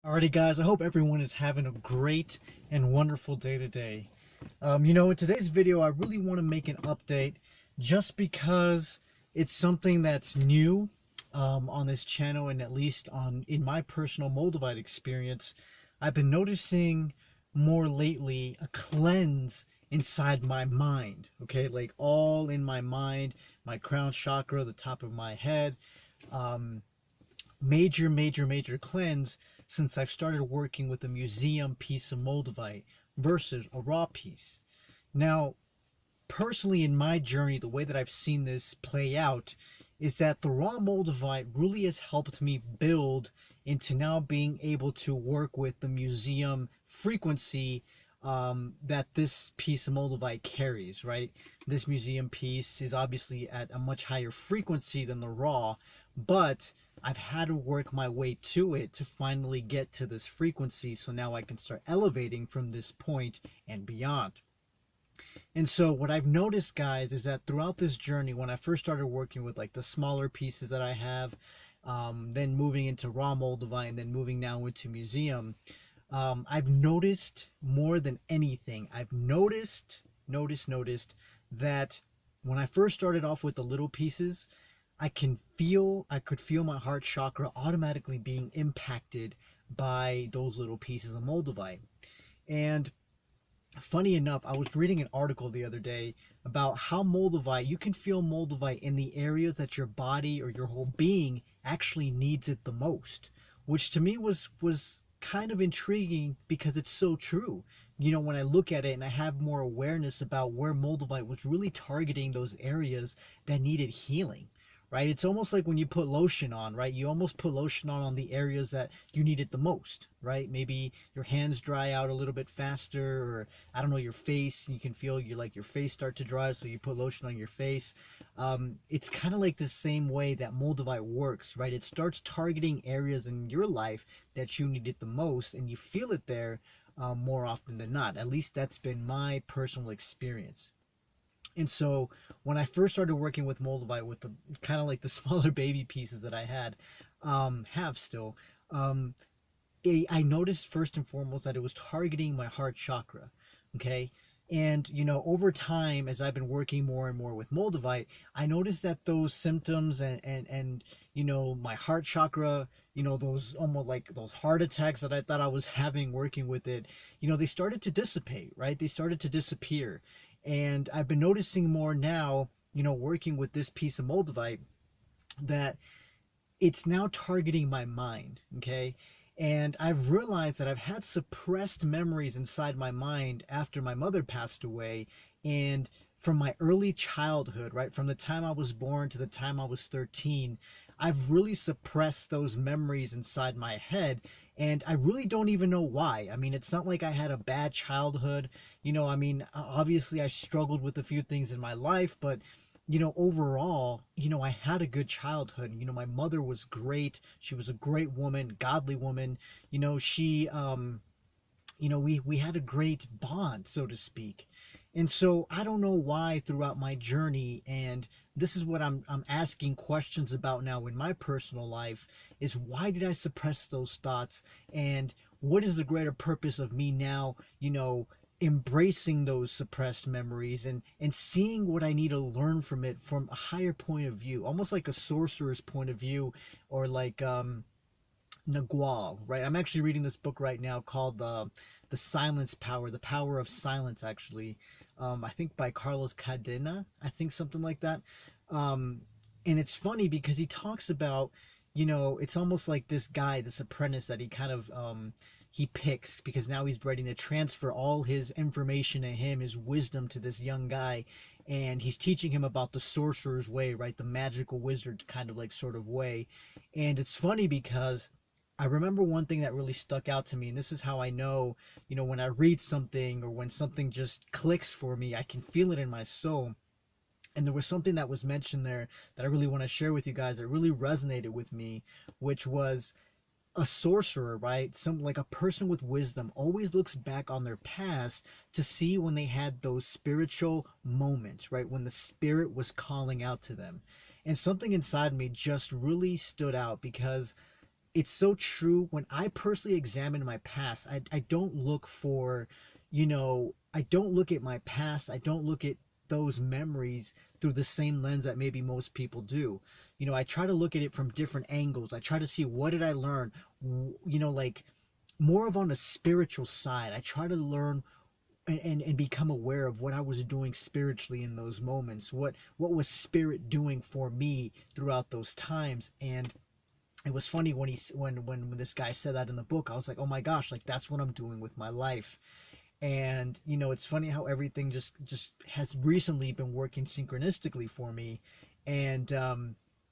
Alrighty guys, I hope everyone is having a great and wonderful day today. In today's video, I really want to make an update just because it's something that's new on this channel, and at least in my personal Moldavite experience, I've been noticing more lately a cleanse inside my mind, okay? Like all in my mind, my crown chakra, the top of my head, major cleanse since I've started working with a museum piece of Moldavite versus a raw piece. Now, personally in my journey, the way that I've seen this play out is that the raw Moldavite really has helped me build into now being able to work with the museum frequency that this piece of Moldavite carries, right? This museum piece is obviously at a much higher frequency than the raw, but I've had to work my way to it to finally get to this frequency, so now I can start elevating from this point and beyond. And so what I've noticed, guys, is that throughout this journey, when I first started working with like the smaller pieces that I have, then moving into raw Moldavite, and then moving now into museum, I've noticed more than anything, I've noticed that when I first started off with the little pieces, I could feel my heart chakra automatically being impacted by those little pieces of Moldavite. And funny enough, I was reading an article the other day about how Moldavite, you can feel Moldavite in the areas that your body or your whole being actually needs it the most, which to me was kind of intriguing because it's so true. When I look at it and I have more awareness about where Moldavite was really targeting those areas that needed healing, right? It's almost like when you put lotion on, right? You almost put lotion on the areas that you need it the most, right? Maybe your hands dry out a little bit faster, or I don't know, your face, you can feel your face start to dry, so you put lotion on your face. It's kind of like the same way that Moldavite works, right? It starts targeting areas in your life that you need it the most, and you feel it there more often than not. At least that's been my personal experience. And so when I first started working with Moldavite, with the kind of like the smaller baby pieces that I have still, um, I noticed first and foremost that it was targeting my heart chakra. Okay. And, over time, as I've been working more and more with Moldavite, I noticed that those symptoms and my heart chakra, those almost like those heart attacks that I thought I was having working with it, they started to dissipate, right? They started to disappear. And I've been noticing more now, working with this piece of Moldavite, that it's now targeting my mind, okay? And I've realized that I've had suppressed memories inside my mind after my mother passed away, and from my early childhood, right? From the time I was born to the time I was 13, I've really suppressed those memories inside my head, and I really don't even know why. I mean, it's not like I had a bad childhood. Obviously I struggled with a few things in my life, but overall, I had a good childhood. My mother was great. She was a great woman, godly woman. She, we had a great bond, so to speak. And so I don't know why throughout my journey, and this is what I'm asking questions about now in my personal life, is why did I suppress those thoughts? And what is the greater purpose of me now, embracing those suppressed memories and seeing what I need to learn from it from a higher point of view, almost like a sorcerer's point of view, or like Nagual, right? I'm actually reading this book right now called the Silence Power, the Power of Silence, actually. I think by Carlos Cadena, I think something like that. And it's funny because he talks about, it's almost like this guy, this apprentice that he kind of he picks, because now he's ready to transfer all his information to him, his wisdom, to this young guy, and he's teaching him about the sorcerer's way, right? The magical wizard kind of like sort of way. And it's funny because I remember one thing that really stuck out to me, and this is how I know, when I read something or when something just clicks for me, I can feel it in my soul. And there was something that was mentioned there that I really want to share with you guys that really resonated with me, which was a sorcerer, right? Like a person with wisdom always looks back on their past to see when they had those spiritual moments, right? When the spirit was calling out to them. And something inside me just really stood out because it's so true. When I personally examine my past, I don't look for, I don't look at my past. I don't look at those memories through the same lens that maybe most people do. I try to look at it from different angles. I try to see, what did I learn, like more of on a spiritual side. I try to learn and become aware of what I was doing spiritually in those moments. What was spirit doing for me throughout those times. And it was funny when when this guy said that in the book. I was like, oh my gosh, like that's what I'm doing with my life. And it's funny how everything just has recently been working synchronistically for me. And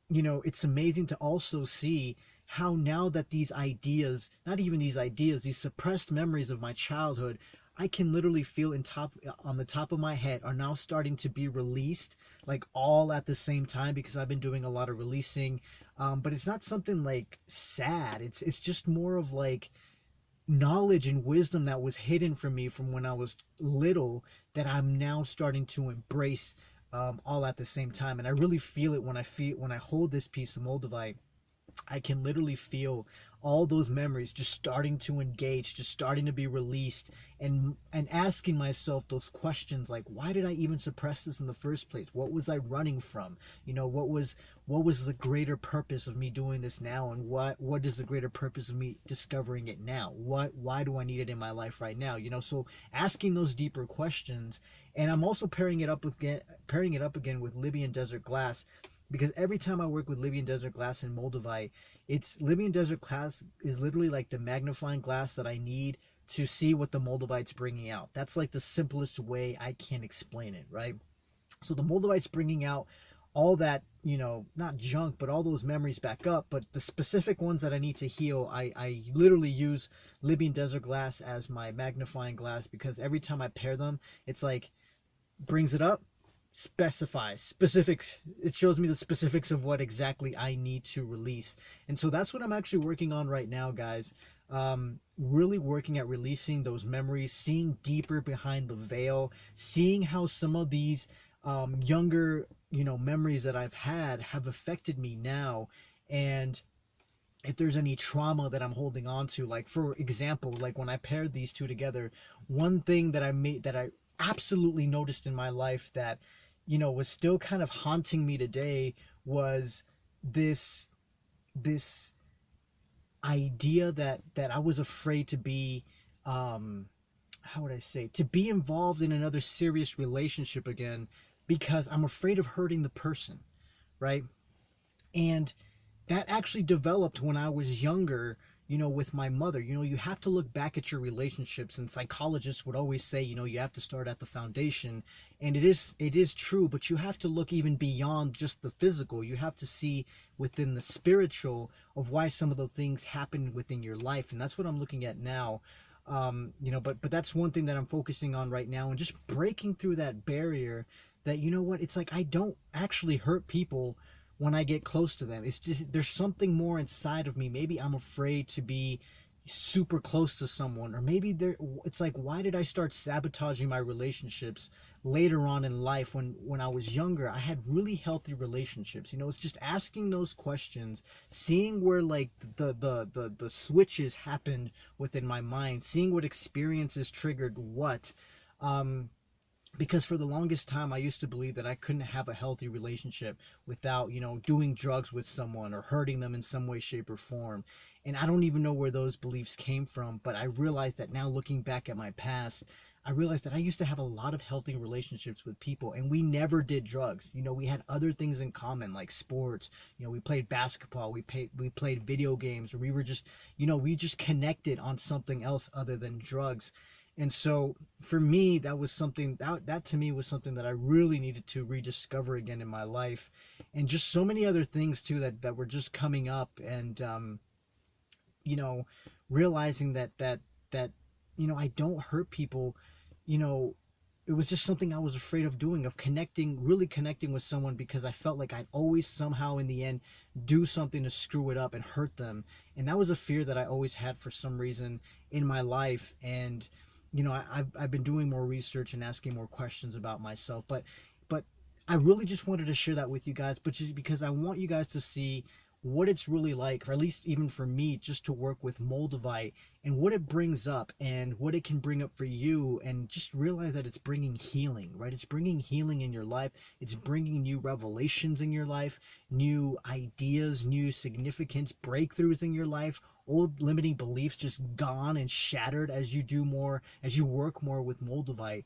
it's amazing to also see how, now that these ideas, not even these ideas, these suppressed memories of my childhood, I can literally feel on the top of my head, are now starting to be released, like all at the same time, because I've been doing a lot of releasing. But it's not something like sad. It's just more of like knowledge and wisdom that was hidden from me from when I was little, that I'm now starting to embrace, all at the same time. And I really feel it when I hold this piece of Moldavite. I can literally feel all those memories just starting to engage, just starting to be released, and asking myself those questions like, why did I even suppress this in the first place? What was I running from? What was the greater purpose of me doing this now, and what is the greater purpose of me discovering it now? Why do I need it in my life right now? So asking those deeper questions. And I'm also pairing it up again with Libyan Desert Glass, because every time I work with Libyan Desert Glass and Moldavite, it's Libyan Desert Glass is literally like the magnifying glass that I need to see what the Moldavite's bringing out. That's like the simplest way I can explain it, right? So the Moldavite's bringing out all that, not junk, but all those memories back up. But the specific ones that I need to heal, I literally use Libyan Desert Glass as my magnifying glass, because every time I pair them, it's like, brings it up, specifies specifics. It shows me the specifics of what exactly I need to release. And so that's what I'm actually working on right now, guys. Really working at releasing those memories, seeing deeper behind the veil, seeing how some of these younger memories that I've had have affected me now. And if there's any trauma that I'm holding on to, like for example, like when I paired these two together, one thing that I absolutely noticed in my life that was still kind of haunting me today was this idea that I was afraid to be, how would I say, to be involved in another serious relationship again, because I'm afraid of hurting the person, right? And that actually developed when I was younger, with my mother. You have to look back at your relationships, and psychologists would always say, you have to start at the foundation. And it is true, but you have to look even beyond just the physical. You have to see within the spiritual of why some of the things happen within your life. And that's what I'm looking at now. But that's one thing that I'm focusing on right now, and just breaking through that barrier that, it's like, I don't actually hurt people when I get close to them. It's just, there's something more inside of me. Maybe I'm afraid to be super close to someone, or maybe it's like, why did I start sabotaging my relationships later on in life when I was younger? I had really healthy relationships. It's just asking those questions, seeing where like the switches happened within my mind, seeing what experiences triggered what. Because for the longest time, I used to believe that I couldn't have a healthy relationship without, doing drugs with someone or hurting them in some way, shape, or form. And I don't even know where those beliefs came from. But I realized that now, looking back at my past, I realized that I used to have a lot of healthy relationships with people, and we never did drugs. We had other things in common, like sports. We played basketball, we played video games, or we were just, we just connected on something else other than drugs. And so for me, that was something that to me was something that I really needed to rediscover again in my life. And just so many other things too that were just coming up. And realizing that I don't hurt people. It was just something I was afraid of doing, of really connecting with someone, because I felt like I'd always somehow in the end do something to screw it up and hurt them. And that was a fear that I always had for some reason in my life. And I've been doing more research and asking more questions about myself, but I really just wanted to share that with you guys, but just because I want you guys to see what it's really like, or at least even for me, just to work with Moldavite and what it brings up and what it can bring up for you, and just realize that it's bringing healing, right? It's bringing healing in your life. It's bringing new revelations in your life, new ideas, new significance, breakthroughs in your life. Old limiting beliefs just gone and shattered as you do more, as you work more with Moldavite.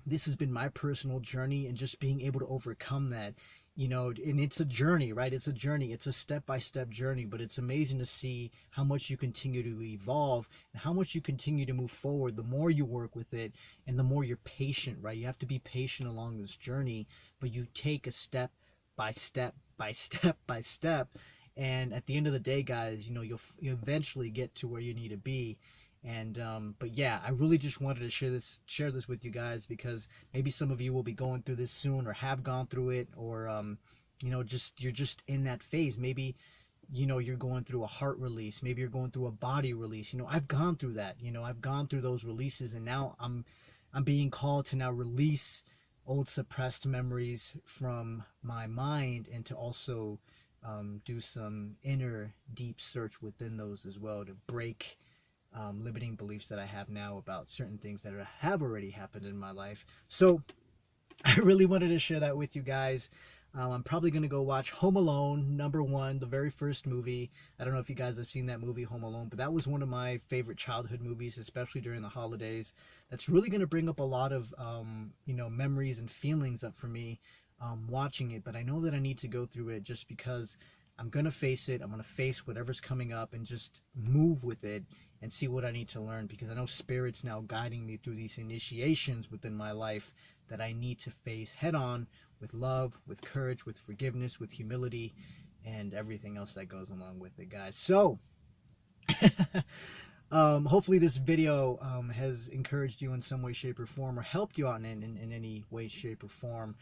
This has been my personal journey, and just being able to overcome that, and it's a journey, right? It's a journey. It's a step-by-step journey, but it's amazing to see how much you continue to evolve and how much you continue to move forward the more you work with it, and the more you're patient, right? You have to be patient along this journey, but you take a step by step by step by step, and at the end of the day, guys, you'll eventually get to where you need to be. And but yeah, I really just wanted to share this with you guys, because maybe some of you will be going through this soon, or have gone through it, or you're just in that phase. Maybe you're going through a heart release, maybe you're going through a body release. I've gone through that. I've gone through those releases, and now I'm being called to now release old suppressed memories from my mind, and to also do some inner deep search within those as well, to break limiting beliefs that I have now about certain things that have already happened in my life. So I really wanted to share that with you guys. I'm probably going to go watch Home Alone #1, the very first movie. I don't know if you guys have seen that movie, Home Alone, but that was one of my favorite childhood movies, especially during the holidays. That's really going to bring up a lot of memories and feelings up for me watching it. But I know that I need to go through it, just because I'm going to face it. I'm going to face whatever's coming up and just move with it and see what I need to learn, because I know Spirit's now guiding me through these initiations within my life that I need to face head on, with love, with courage, with forgiveness, with humility, and everything else that goes along with it, guys. So hopefully this video has encouraged you in some way, shape, or form, or helped you out in any way, shape, or form.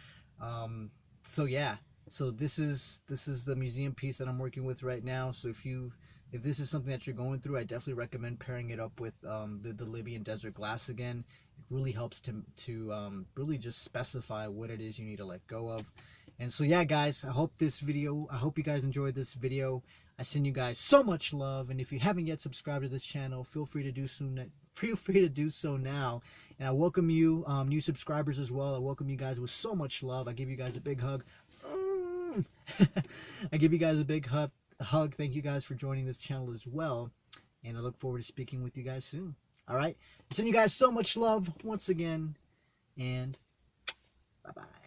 So yeah. So this is the museum piece that I'm working with right now. So if this is something that you're going through, I definitely recommend pairing it up with the Libyan desert glass again. It really helps to really just specify what it is you need to let go of. And so yeah, guys, I hope you guys enjoyed this video. I send you guys so much love, and if you haven't yet subscribed to this channel, feel free to do so now. And I welcome you, new subscribers as well. I welcome you guys with so much love. I give you guys a big hug. I give you guys a big hug. Thank you guys for joining this channel as well, and I look forward to speaking with you guys soon. All right, I send you guys so much love once again, and bye bye.